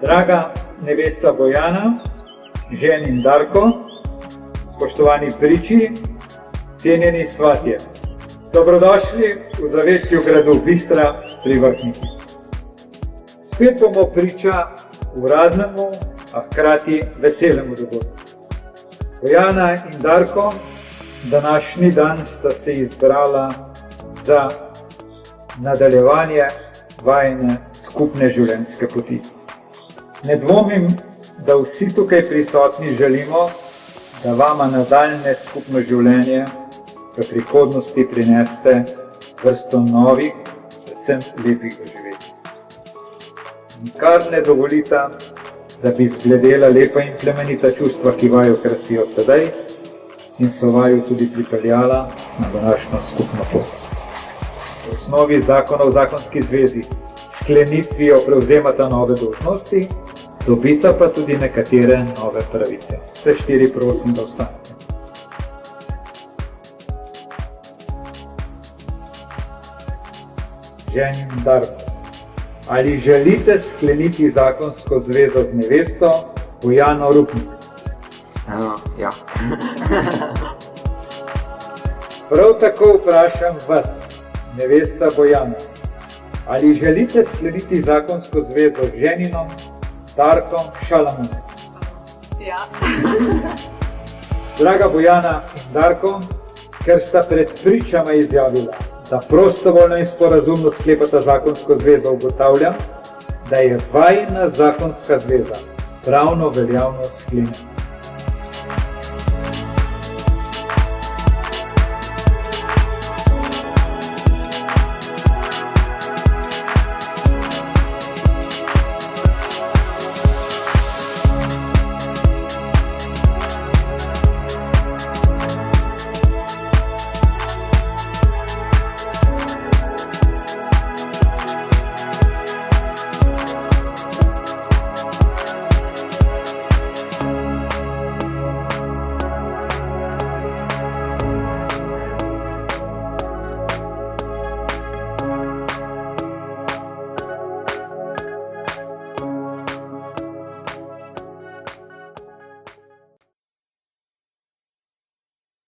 Draga nevesta Bojana, ženin Darko, spoštovani priči, cenjeni svatje, dobrodošli v zavetju gradu Bistra pri Vrhniki. Spet bomo priča uradnemu, a hkrati veselemu dogodku. Bojana in Darko, današnji dan sta se izbrala za nadaljevanje vajine skupne življenjske poti. Ne dvomim, da vsi tukaj prisotni želimo, da vama nadaljne skupno življenje v prihodnosti prineste vrsto novih, predvsem lepih doživetij. Nikar ne dovolita, da bi zbledela lepa in plemenita čustva, ki vaju krasijo sedaj in so vaju tudi pripeljala na današnjo skupno pot. V osnovi zakona o zakonski zvezi sklenitvijo prevzemata nove dolžnosti, dobita pa tudi nekatere nove pravice. Vse štiri prosim, da ostanete. Ženin Darko, ali želite skleniti zakonsko zvezo z nevesto Bojano Rupnik? Ja. Prav tako vprašam vas, nevesta Bojana, ali želite skleniti zakonsko zvezo z ženinom Darkom Šalamonom? Ja. Draga Bojana in Darko, ker sta pred pričama izjavila, da prostovoljno in sporazumno sklepata zakonsko zvezo, ugotavljam, da je vajina zakonska zveza pravno veljavno sklenjena.